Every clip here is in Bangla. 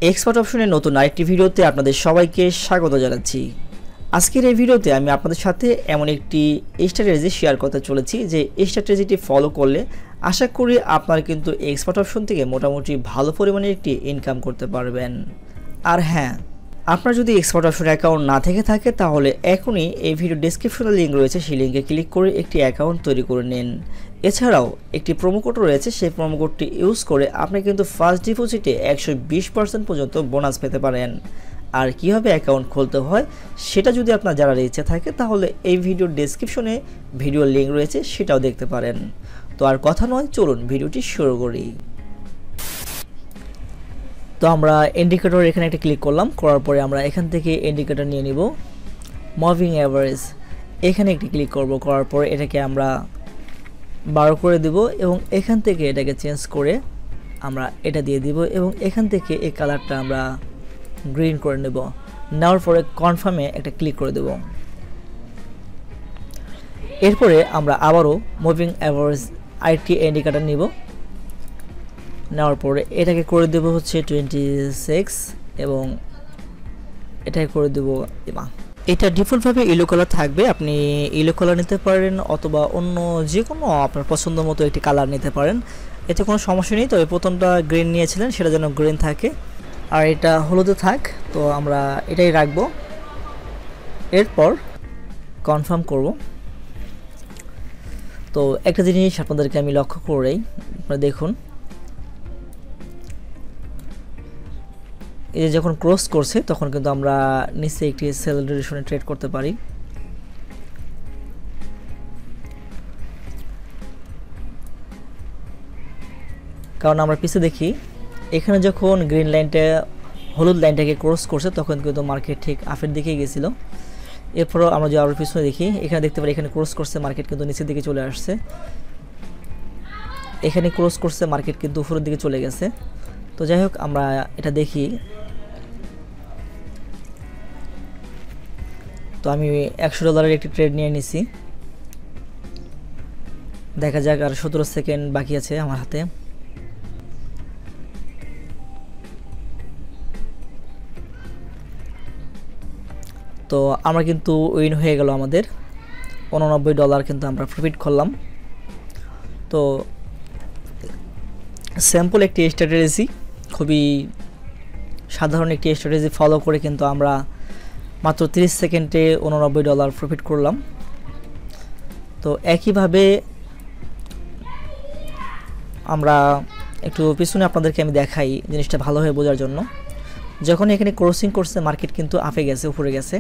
এক্সপার্ট অপশনের নতুন আরেকটি ভিডিওতে আপনাদের সবাইকে স্বাগত জানাচ্ছি। আজকের এই ভিডিওতে আমি আপনাদের সাথে এমন একটি স্ট্র্যাটেজি শেয়ার করতে চলেছি যে স্ট্র্যাটেজিটি ফলো করলে আশা করি আপনারা কিন্তু এক্সপার্ট অপশন থেকে মোটামুটি ভালো পরিমাণে একটি ইনকাম করতে পারবেন। আর হ্যাঁ, আপনার যদি এক্সপার্ট অপশন অ্যাকাউন্ট না থেকে থাকে তাহলে এখনই এই ভিডিও ডেসক্রিপশনে লিঙ্ক রয়েছে, সেই লিঙ্কে ক্লিক করে একটি অ্যাকাউন্ট তৈরি করে নিন। এছাড়াও একটি প্রোমো কোড রয়েছে, সেই প্রোমো কোডটি ইউজ করে আপনি কিন্তু ফার্স্ট ডিপোজিটে 120% পর্যন্ত বোনাস পেতে পারেন। আর কীভাবে অ্যাকাউন্ট খুলতে হয় সেটা যদি আপনার জানার ইচ্ছে থাকে তাহলে এই ভিডিওর ডেসক্রিপশনে ভিডিওর লিঙ্ক রয়েছে, সেটাও দেখতে পারেন। তো আর কথা নয়, চলুন ভিডিওটি শুরু করি। তো আমরা ইন্ডিকেটর এখানে একটা ক্লিক করলাম, করার পরে আমরা এখান থেকে ইন্ডিকেটর নিয়ে নিব মুভিং অ্যাভারেজ, এখানে একটি ক্লিক করব, করার পরে এটাকে আমরা 12 করে দেব এবং এখান থেকে এটাকে চেঞ্জ করে আমরা এটা দিয়ে দিব এবং এখান থেকে এই কালারটা আমরা গ্রিন করে নেব। নেওয়ার পরে কনফার্মে একটা ক্লিক করে দেব। এরপরে আমরা আবারও মুভিং অ্যাভারেজ আইটি ইন্ডিকেটর নিব, নেওয়ার পরে এটাকে করে দেব হচ্ছে 26 এবং এটাকে করে দেব এটা ডিফল্টভাবে ইয়েলো কালার থাকবে। আপনি ইয়েলো কালার নিতে পারেন অথবা অন্য যে কোনো আপনার পছন্দ মতো একটি কালার নিতে পারেন, এতে কোনো সমস্যা নেই। তবে প্রথমটা গ্রিন নিয়েছিলেন সেটা যেন গ্রিন থাকে, আর এটা হলুদে থাক। তো আমরা এটাই রাখবো। এরপর কনফার্ম করব। তো একটা জিনিস আপনাদেরকে আমি লক্ষ্য করেই, আপনারা দেখুন, এই যে যখন ক্রস করছে তখন কিন্তু আমরা নিচে একটি সেল ডিউরেশনে ট্রেড করতে পারি। কারণ আমরা পিছে দেখি এখানে যখন গ্রিন লাইনটা হলুদ লাইনটাকে ক্রস করছে তখন কিন্তু মার্কেট ঠিক আপের দিকে গেছিল। এরপরও আমরা যদি আরও পিছনে দেখি, এখানে দেখতে পারি এখানে ক্রস করছে, মার্কেট কিন্তু নিচের দিকে চলে আসছে। এখানে ক্রস করছে, মার্কেট কিন্তু উপরের দিকে চলে গেছে। তো যাই হোক, আমরা এটা দেখি। তো আমি $100 একটি ট্রেড নিয়ে নিছি। দেখা যাক, আর 17 সেকেন্ড বাকি আছে আমার হাতে। তো আমরা কিন্তু উইন হয়ে গেল, আমাদের $89 কিন্তু আমরা প্রফিট করলাম। তো স্যাম্পল একটি স্ট্র্যাটেজি, খুবই সাধারণ একটি স্ট্র্যাটেজি ফলো করে কিন্তু আমরা মাত্র 30 সেকেন্ডে $89 প্রফিট করলাম। তো একইভাবে আমরা একটু পিছনে আপনাদেরকে আমি দেখাই জিনিসটা ভালোভাবে বোঝার জন্য। যখন এখানে ক্রসিং করছে মার্কেট কিন্তু আপে গেছে, উপরে গেছে।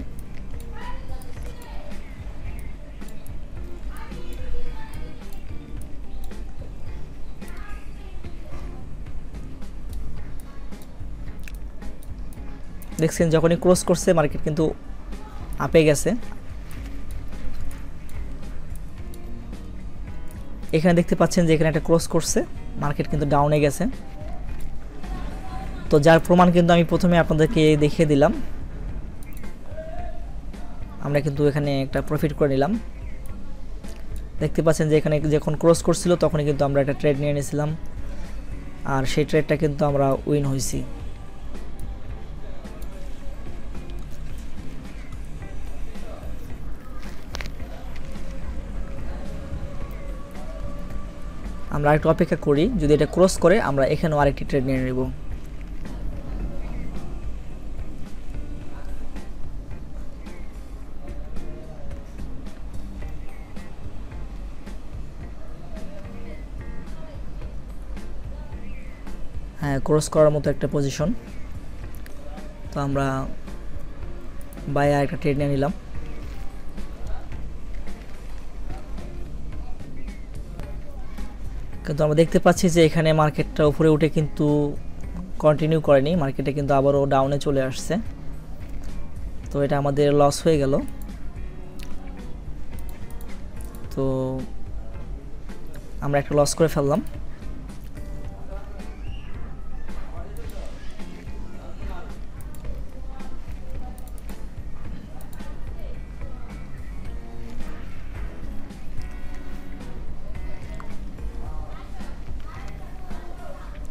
দেখছেন, যখনই ক্রস করছে মার্কেট কিন্তু আপে গেছে। এখানে দেখতে পাচ্ছেন যে এখানে একটা ক্রস করছে, মার্কেট কিন্তু ডাউনে গেছে। তো যার প্রমাণ কিন্তু আমি প্রথমে আপনাদেরকে দেখিয়ে দিলাম। আমরা কিন্তু এখানে একটা প্রফিট করে নিলাম। দেখতে পাচ্ছেন যে এখানে যখন ক্রস করছিল তখনই কিন্তু আমরা একটা ট্রেড নিয়ে নিয়েছিলাম, আর সেই ট্রেডটা কিন্তু আমরা উইন হয়েছি। আমরা আরেকটু অপেক্ষা করি, যদি এটা ক্রস করে আমরা এখানেও আরেকটি ট্রেড নিয়ে নেব। হ্যাঁ, ক্রস করার মতো একটা পজিশন। তো আমরা বাইরে আরেকটা ট্রেড নিয়ে নিলাম। কিন্তু আমরা দেখতে পাচ্ছি যে এখানে মার্কেটটা উপরে উঠে কিন্তু কন্টিনিউ করেনি, মার্কেটে কিন্তু আবারও ডাউনে চলে আসছে। তো এটা আমাদের লস হয়ে গেল। তো আমরা একটা লস করে ফেললাম।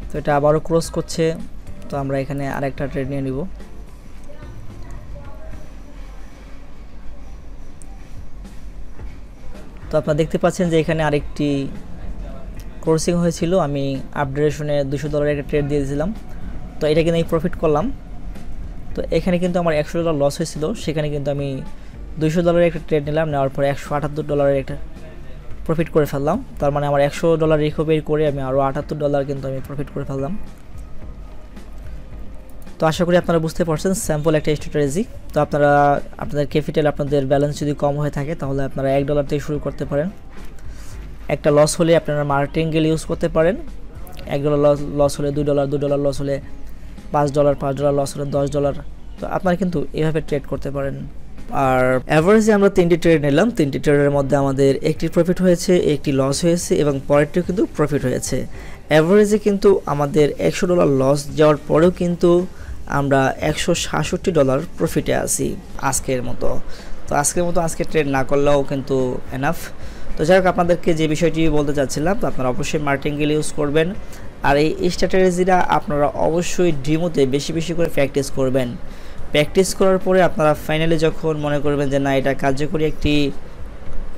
তো এটা আবারও ক্রস করছে, তো আমরা এখানে আরেকটা ট্রেড নিয়ে নিব। তো আপনারা দেখতে পাচ্ছেন যে এখানে আরেকটি ক্রসিং হয়েছিল, আমি আপডেটেশনে $200 একটা ট্রেড দিয়ে দিয়েছিলাম। তো এটা কিন্তু আমি প্রফিট করলাম। তো এখানে কিন্তু আমার $100 লস হয়েছিল, সেখানে কিন্তু আমি $200 একটা ট্রেড নিলাম, নেওয়ার পরে $178 একটা প্রফিট করে ফেললাম। তার মানে আমার $100 রিকভারি করে আমি আরও $78 কিন্তু আমি প্রফিট করে ফেললাম। তো আশা করি আপনারা বুঝতে পারছেন স্যাম্পল একটা স্ট্র্যাটেজি। তো আপনারা আপনাদের ক্যাপিটাল, আপনাদের ব্যালেন্স যদি কম হয়ে থাকে তাহলে আপনারা $1 থেকে শুরু করতে পারেন। একটা লস হলে আপনারা মার্কেটিং ইউজ করতে পারেন। $1 লস হলে $2 লস হলে $5 লস হলে $10। তো আপনারা কিন্তু এভাবে ট্রেড করতে পারেন। আর অ্যাভারেজে আমরা 3টি ট্রেড নিলাম, 3টি ট্রেডের মধ্যে আমাদের একটি প্রফিট হয়েছে, একটি লস হয়েছে এবং পরেরটিও কিন্তু প্রফিট হয়েছে। অ্যাভারেজে কিন্তু আমাদের $100 লস যাওয়ার পরেও কিন্তু আমরা $167 প্রফিটে আছি আজকের মতো। তো আজকে ট্রেড না করলেও কিন্তু এনাফ। তো যাই হোক, আপনাদেরকে যে বিষয়টি বলতে চাচ্ছিলাম, আপনারা অবশ্যই মার্কেটিং ইউজ করবেন। আর এই স্ট্র্যাটেজিটা আপনারা অবশ্যই ডেমোতে বেশি বেশি করে প্র্যাকটিস করবেন। প্র্যাকটিস করার পরে আপনারা ফাইনালি যখন মনে করবেন যে না, এটা কার্যকরী একটি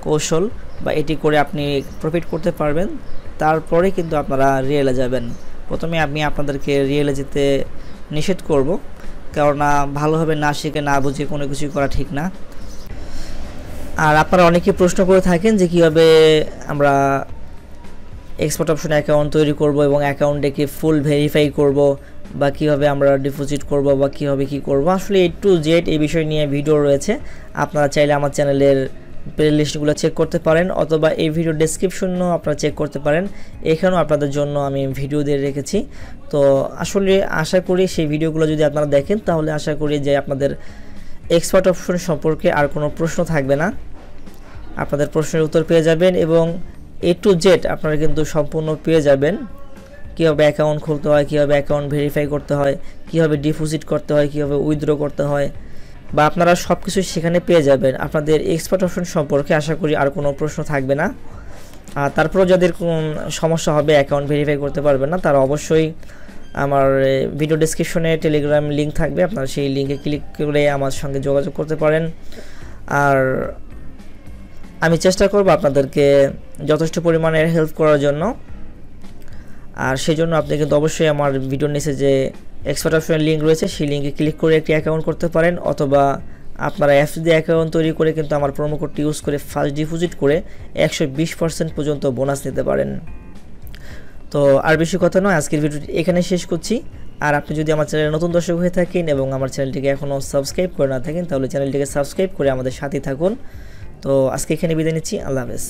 কৌশল বা এটি করে আপনি প্রফিট করতে পারবেন, তারপরে কিন্তু আপনারা রিয়েলে যাবেন। প্রথমে আমি আপনাদেরকে রিয়েলে যেতে নিষেধ করব, কেননা ভালোভাবে না শিখে না বুঝে কোনো কিছুই করা ঠিক না। আর আপনারা অনেকেই প্রশ্ন করে থাকেন যে কীভাবে আমরা এক্সপোর্ট অপশন অ্যাকাউন্ট তৈরি করব এবং অ্যাকাউন্টে ফুল ভেরিফাই করব, বা কীভাবে আমরা ডিপোজিট করব বা কীভাবে কী করব। আসলে A to Z এই বিষয় নিয়ে ভিডিও রয়েছে, আপনারা চাইলে আমার চ্যানেলের প্লেলিস্টগুলো চেক করতে পারেন, অথবা এই ভিডিও ডেসক্রিপশনও আপনারা চেক করতে পারেন। এখানেও আপনাদের জন্য আমি ভিডিও দিয়ে রেখেছি। তো আসলে আশা করি সেই ভিডিওগুলো যদি আপনারা দেখেন তাহলে আশা করি যে আপনাদের এক্সপোর্ট অপশন সম্পর্কে আর কোনো প্রশ্ন থাকবে না, আপনাদের প্রশ্নের উত্তর পেয়ে যাবেন এবং A to Z আপনারা কিন্তু সম্পূর্ণ পেয়ে যাবেন। কীভাবে অ্যাকাউন্ট খুলতে হয়, কীভাবে অ্যাকাউন্ট ভেরিফাই করতে হয়, কীভাবে ডিপোজিট করতে হয়, কীভাবে উইথড্র করতে হয়, বা আপনারা সব কিছু সেখানে পেয়ে যাবেন। আপনাদের এক্সপোর্ট অপশন সম্পর্কে আশা করি আর কোনো প্রশ্ন থাকবে না। আর তারপরেও যাদের কোন সমস্যা হবে, অ্যাকাউন্ট ভেরিফাই করতে পারবেন না, তারা অবশ্যই আমার ভিডিও ডেসক্রিপশনে টেলিগ্রাম লিঙ্ক থাকবে, আপনারা সেই লিঙ্কে ক্লিক করে আমার সঙ্গে যোগাযোগ করতে পারেন। আর আমি চেষ্টা করব আপনাদেরকে যথেষ্ট পরিমাণে হেল্প করার জন্য। আর সেই জন্য আপনি কিন্তু অবশ্যই আমার ভিডিওর নিচে যে এক্সপোর্ট অপশনের লিঙ্ক রয়েছে সেই লিঙ্কে ক্লিক করে একটি অ্যাকাউন্ট করতে পারেন, অথবা আপনারা অ্যাপস দিয়ে অ্যাকাউন্ট তৈরি করে কিন্তু আমার প্রোমো কোডটি ইউজ করে ফার্স্ট ডিপোজিট করে 120% পর্যন্ত বোনাস নিতে পারেন। তো আর বেশি কথা নয়, আজকের ভিডিওটি এখানে শেষ করছি। আর আপনি যদি আমার চ্যানেলে নতুন দর্শক হয়ে থাকেন এবং আমার চ্যানেলটিকে এখনও সাবস্ক্রাইব করে না থাকেন, তাহলে চ্যানেলটিকে সাবস্ক্রাইব করে আমাদের সাথে থাকুন। তো আজকে এখানে বিদায় নিচ্ছি, আল্লাহ হাফেজ।